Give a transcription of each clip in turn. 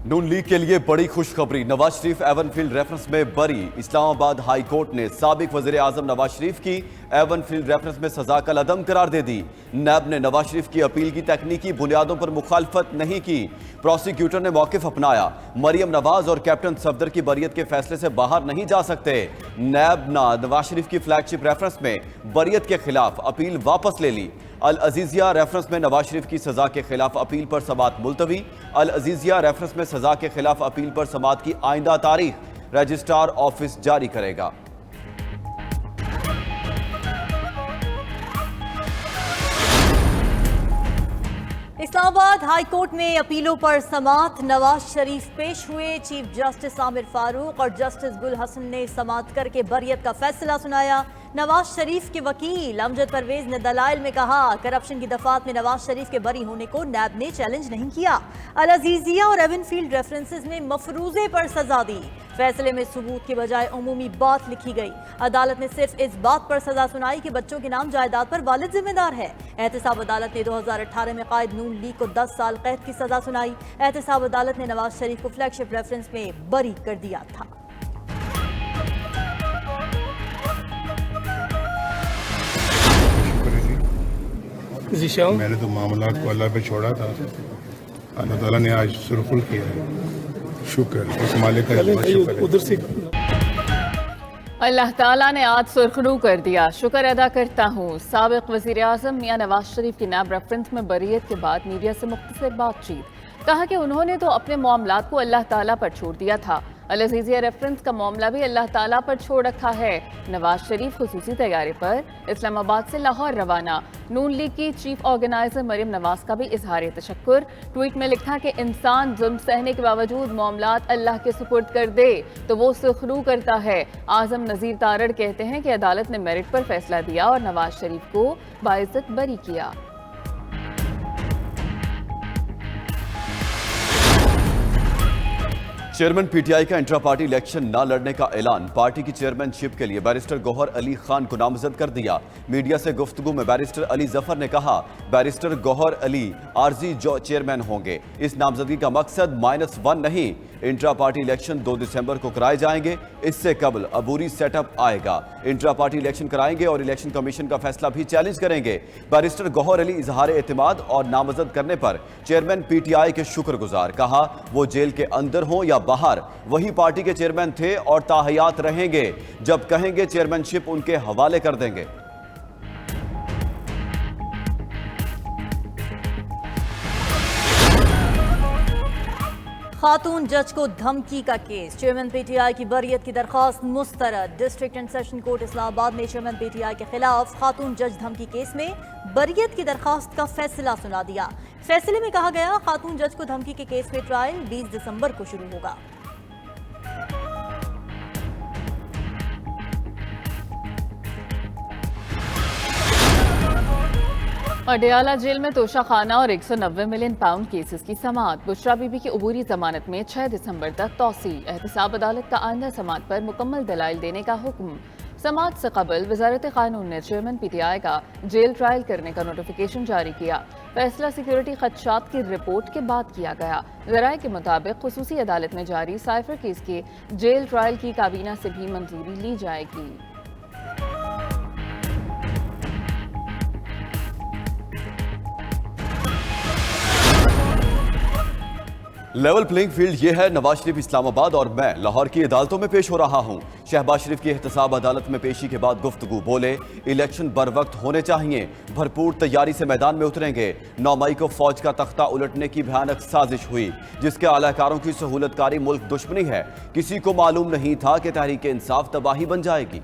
نون league کے لیے بڑی خوشخبری، Nawaz Sharif even field reference میں بری۔ اسلام آباد ہائی کورٹ نے سابق وزیر اعظم نواز شریف کی ایون فیلڈ ریفرنس میں سزا کالعدم قرار دے دی۔ نیب نے نواز شریف کی اپیل کی تکنیکی بنیادوں پر مخالفت نہیں کی۔ پروسیکیوٹر نے موقف اپنایا، مریم نواز اور کیپٹن صفدر کی بریت کے فیصلے سے باہر نہیں جا سکتے۔ نیب نے نواز شریف کی فلیگ شپ ریفرنس میں بریت کے خلاف اپیل واپس لے لی۔ العزیزیہ ریفرنس میں نواز شریف کی سزا کے خلاف اپیل پر سماعت ملتوی۔ العزیزیہ ریفرنس میں سزا کے خلاف اپیل پر سماعت کی آئندہ تاریخ رجسٹرار آفس جاری کرے گا۔ اسلام آباد ہائی کورٹ میں اپیلوں پر سماعت، نواز شریف پیش ہوئے۔ چیف جسٹس عامر فاروق اور جسٹس گل حسن نے سماعت کر کے بریت کا فیصلہ سنایا۔ نواز شریف کے وکیل امجد پرویز نے دلائل میں کہا، کرپشن کی دفعات میں نواز شریف کے بری ہونے کو نیب نے چیلنج نہیں کیا۔ العزیزیہ اور ایون فیلڈ ریفرنسز میں مفروضے پر سزا دی۔ فیصلے میں ثبوت کے بجائے عمومی بات لکھی گئی۔ عدالت نے صرف اس بات پر سزا سنائی کہ بچوں کے نام جائیداد پر والد ذمہ دار ہے۔ احتساب عدالت نے 2018 میں قائد نون لیگ کو 10 سال قید کی سزا سنائی۔ احتساب عدالت نے نواز شریف کو فلیگ شپ ریفرنس میں بری کر دیا تھا۔ میں نے تو معاملات کو اللہ پہ چھوڑا تھا، اللہ تعالیٰ نے آج سرخل کیا ہے۔ شکر اس مالک کا شکر ہے۔ اللہ تعالیٰ نے آج سرخرو کر دیا، شکر ادا کرتا ہوں۔ سابق وزیر اعظم میاں نواز شریف کی نیب ریفرنس میں بریت کے بعد میڈیا سے مختصر بات چیت، کہا کہ انہوں نے تو اپنے معاملات کو اللہ تعالیٰ پر چھوڑ دیا تھا، العزیزیہ ریفرنس کا معاملہ بھی اللہ تعالیٰ پر چھوڑ رکھا ہے۔ نواز شریف خصوصی طیارے پر اسلام آباد سے لاہور روانہ۔ نون لیگ کی چیف آرگنائزر مریم نواز کا بھی اظہار تشکر، ٹویٹ میں لکھا کہ انسان ظلم سہنے کے باوجود معاملات اللہ کے سپرد کر دے تو وہ سرخرو کرتا ہے۔ اعظم نذیر تارڑ کہتے ہیں کہ عدالت نے میرٹ پر فیصلہ دیا اور نواز شریف کو باعزت بری کیا۔ چیئرمین پی ٹی آئی کا انٹرا پارٹی الیکشن نہ لڑنے کا اعلان، پارٹی کی چیئرمین شپ کے لیے بیرسٹر گوہر علی خان کو نامزد کر دیا۔ میڈیا سے گفتگو میں بیرسٹر علی ظفر نے کہا، بیرسٹر گوہر علی عارضی چیئرمین ہوں گے۔ اس نامزدگی کا مقصد -1 نہیں، انٹرا پارٹی الیکشن 2 دسمبر کو کرائے جائیں گے، اس سے قبل عبوری سیٹ اپ آئے گا۔ انٹرا پارٹی الیکشن کرائیں گے اور الیکشن کمیشن کا فیصلہ بھی چیلنج کریں گے۔ بیرسٹر گوہر علی اظہار اعتماد اور نامزد کرنے پر چیئرمین پی ٹی آئی کے شکر گزار، کہا وہ جیل کے اندر ہوں یا باہر وہی پارٹی کے چیئرمین تھے اور تاحیات رہیں گے، جب کہیں گے چیئرمین شپ ان کے حوالے کر دیں گے۔ خاتون جج کو دھمکی کا case, chairman P T I کی بریت کی درخواست مسترد۔ ڈسٹرکٹ اینڈ سیشن کورٹ اسلام آباد نے چیئرمین پی ٹی آئی کے خلاف خاتون جج دھمکی کیس میں بریت کی درخواست کا فیصلہ سنا دیا۔ فیصلے میں کہا گیا، خاتون جج کو دھمکی کے کیس میں ٹرائل 20 دسمبر کو شروع ہوگا۔ اڈیالہ جیل میں توشہ خانہ اور 190 ملین پاؤنڈ کیسز کی سماعت، بشرا بی بی کی عبوری ضمانت میں 6 دسمبر تک توسیع۔ احتساب عدالت کا آئندہ سماعت پر مکمل دلائل دینے کا حکم۔ سماعت سے قبل وزارت قانون نے چیئرمین پی ٹی آئی کا جیل ٹرائل کرنے کا نوٹیفیکیشن جاری کیا۔ فیصلہ سیکیورٹی خدشات کی رپورٹ کے بعد کیا گیا۔ ذرائع کے مطابق خصوصی عدالت میں جاری سائفر کیس کے جیل ٹرائل کی کابینہ سے بھی منظوری لی جائے گی۔ لیول پلینگ فیلڈ یہ ہے، نواز شریف اسلام آباد اور میں لاہور کی عدالتوں میں پیش ہو رہا ہوں۔ شہباز شریف کی احتساب عدالت میں پیشی کے بعد گفتگو، بولے الیکشن بر وقت ہونے چاہیے، بھرپور تیاری سے میدان میں اتریں گے۔ 9 مئی کو فوج کا تختہ الٹنے کی بھیانک سازش ہوئی، جس کے اعلی کاروں کی سہولت کاری ملک دشمنی ہے۔ کسی کو معلوم نہیں تھا کہ تحریک انصاف تباہی بن جائے گی۔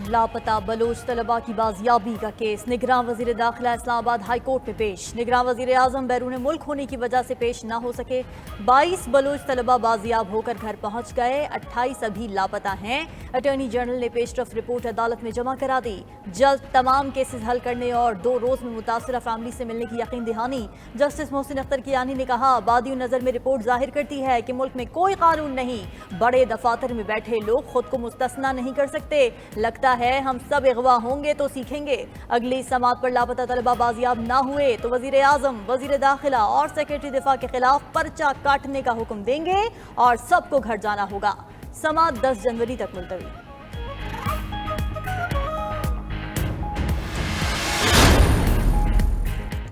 لاپتہ بلوچ طلباء کی بازیابی کا کیس، نگراں وزیر داخلہ اسلام آباد ہائی کورٹ میں پیش۔ نگراں وزیر اعظم بیرون ملک ہونے کی وجہ سے پیش نہ ہو سکے۔ 22 بلوچ طلباء بازیاب ہو کر گھر پہنچ گئے، 28 ابھی لاپتہ ہیں۔ اٹارنی جنرل نے پیش رفت رپورٹ عدالت میں جمع کرا دی۔ جلد تمام کیسز حل کرنے اور 2 روز میں متاثرہ فیملی سے ملنے کی یقین دہانی۔ جسٹس محسن اختر کیانی نے کہا، بادی نظر میں رپورٹ ظاہر کرتی ہے کہ ملک میں کوئی قانون نہیں، بڑے دفاتر میں بیٹھے لوگ خود کو مستثنی نہیں کر سکتے۔ لگتا ہے ہے ہم سب اغوا ہوں گے تو سیکھیں گے. اگلی سماعت پر لاپتہ طلبہ بازیاب نہ ہوئے تو وزیر اعظم, وزیر داخلہ اور سیکرٹری دفاع کے خلاف پرچہ کاٹنے کا حکم دیں گے اور سب کو گھر جانا ہوگا. سماعت 10 جنوری تک ملتوی.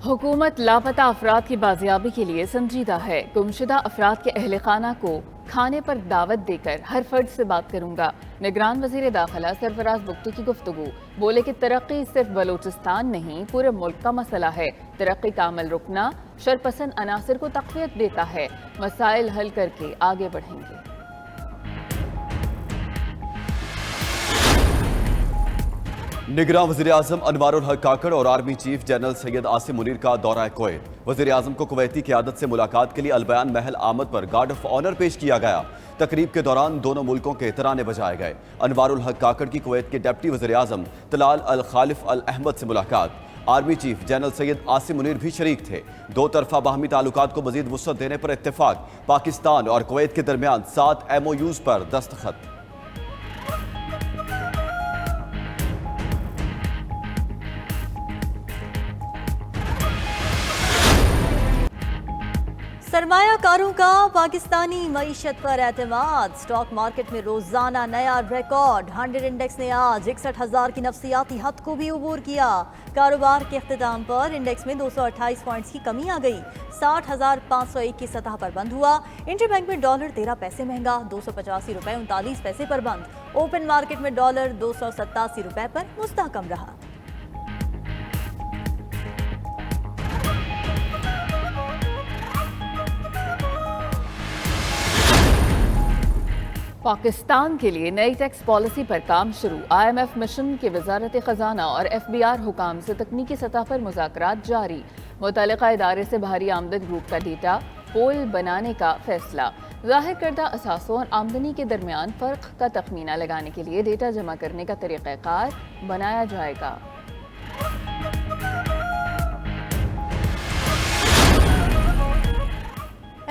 حکومت لاپتہ افراد کی بازیابی کے لیے سنجیدہ ہے. گمشدہ افراد کے اہل خانہ کو کھانے پر دعوت دے کر ہر فرد سے بات کروں گا. نگران وزیر داخلہ سرفراز بگٹی کی گفتگو. بولے کہ ترقی صرف بلوچستان نہیں پورے ملک کا مسئلہ ہے. ترقی کا عمل رکنا شرپسند عناصر کو تقویت دیتا ہے. مسائل حل کر کے آگے بڑھیں گے. نگراں وزیر اعظم انوار الحق کاکڑ اور army chief general Syed Asim Munir کا دورہ کویت. وزیر اعظم کو کویتی قیادت سے ملاقات کے لیے البیان محل آمد پر گارڈ آف آنر پیش کیا گیا. تقریب کے دوران دونوں ملکوں کے ترانے بجائے گئے. انوار الحق کاکڑ کی کویت کے ڈپٹی وزیر اعظم طلال الخالف الاحمد سے ملاقات. Army chief general Syed Asim Munir بھی شریک تھے. دو طرفہ باہمی تعلقات کو مزید وسعت دینے پر اتفاق. پاکستان اور کویت کے درمیان 7 MOUs پر دستخط. سرمایہ کاروں کا پاکستانی معیشت پر اعتماد. سٹاک مارکیٹ میں روزانہ نیا ریکارڈ. 100 انڈیکس نے آج 61,000 کی نفسیاتی حد کو بھی عبور کیا. کاروبار کے اختتام پر انڈیکس میں 228 پوائنٹس کی کمی آ گئی. 60,501 کی سطح پر بند ہوا. انٹر بینک میں ڈالر 13 پیسے مہنگا. 285 روپے 39 پیسے پر بند. اوپن مارکیٹ میں ڈالر 287 روپے پر مستحکم رہا. پاکستان کے لیے نئی ٹیکس پالیسی پر کام شروع. IMF مشن کے وزارت خزانہ اور FBR حکام سے تکنیکی سطح پر مذاکرات جاری. متعلقہ ادارے سے بھاری آمدن گروپ کا ڈیٹا پول بنانے کا فیصلہ. ظاہر کردہ اثاثوں اور آمدنی کے درمیان فرق کا تخمینہ لگانے کے لیے ڈیٹا جمع کرنے کا طریقہ کار بنایا جائے گا.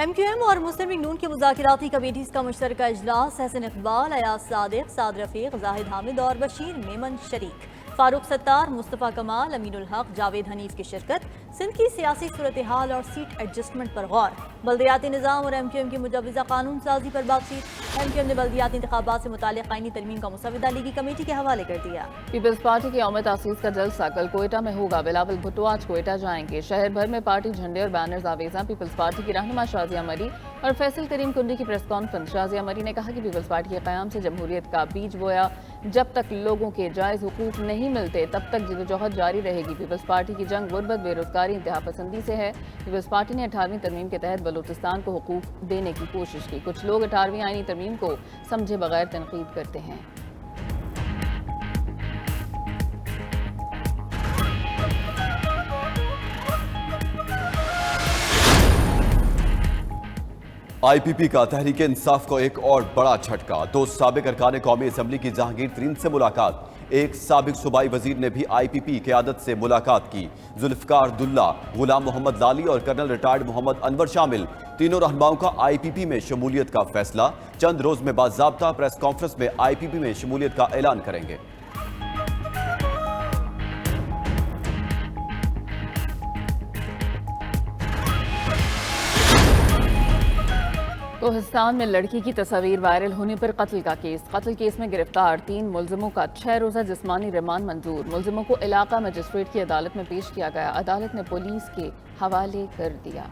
MQM اور مسلم لیگ نون کی مذاکراتی کمیٹیز کا مشترکہ اجلاس. حسن اقبال, ایاز صادق, سعد رفیق, زاہد حامد اور بشیر میمن شریک. فاروق ستار, مصطفیٰ کمال, امین الحق, جاوید حنیف کی شرکت. سندھ کی سیاسی صورتحال اور سیٹ ایڈجسٹمنٹ پر غور. بلدیاتی نظام اور MQM کی مجوزہ قانون سازی پر بات چیت. MQM نے بلدیاتی انتخابات سے متعلق آئینی ترمیم کا مسودہ لیگی کمیٹی کے حوالے کر دیا. پیپلز پارٹی کی یوم تاسیس کا جلسہ کل کوئٹہ میں ہوگا. بلاول بھٹو آج کوئٹہ جائیں گے. شہر بھر میں پارٹی جھنڈے اور بینرز آویزاں. پیپلز پارٹی کی رہنما شازیہ مری اور فیصل کریم کنڈی کی پریس کانفرنس. شازیہ مری نے کہا کہ پیپلز پارٹی کے قیام سے جمہوریت کا بیج بویا. جب تک لوگوں کے جائز حقوق نہیں ملتے تب تک جدوجہد جاری رہے گی. پیپلز پارٹی کی جنگ غربت, بے روزگاری, انتہا پسندی سے ہے. پیپلز پارٹی نے 18ویں ترمیم کے تحت بلوچستان کو حقوق دینے کی کوشش کی. کچھ لوگ 18ویں آئینی ترمیم کو سمجھے بغیر تنقید کرتے ہیں. IPP کا تحریک انصاف کو ایک اور بڑا جھٹکا. 2 سابق ارکان قومی اسمبلی کی جہانگیر ترین سے ملاقات. ایک سابق صوبائی وزیر نے بھی IPP قیادت سے ملاقات کی. ذوالفقار عبداللہ, غلام محمد لالی اور کرنل ریٹائرڈ محمد انور شامل. تینوں رہنماؤں کا IPP میں شمولیت کا فیصلہ. چند روز میں باضابطہ پریس کانفرنس میں IPP میں شمولیت کا اعلان کریں گے. کوہستان میں لڑکی کی تصاویر وائرل ہونے پر قتل کا کیس. قتل کیس میں گرفتار 3 ملزموں کا 6 روزہ جسمانی ریمانڈ منظور. ملزموں کو علاقہ مجسٹریٹ کی عدالت میں پیش کیا گیا. عدالت نے پولیس کے حوالے کر دیا.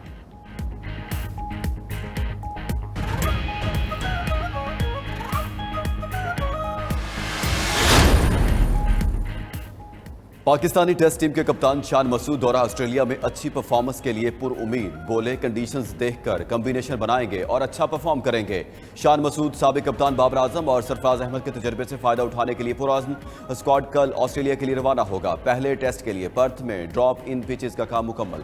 پاکستانی ٹیسٹ ٹیم کے کپتان شان مسعود دورہ آسٹریلیا میں اچھی پرفارمنس کے لیے پر امید. بولے کنڈیشنز دیکھ کر کمبینیشن بنائیں گے اور اچھا پرفارم کریں گے. شان مسعود سابق کپتان بابر اعظم اور سرفراز احمد کے تجربے سے فائدہ اٹھانے کے لیے پرعزم. اسکواڈ کل آسٹریلیا کے لیے روانہ ہوگا. پہلے ٹیسٹ کے لیے پرتھ میں ڈراپ ان پیچز کا کام مکمل.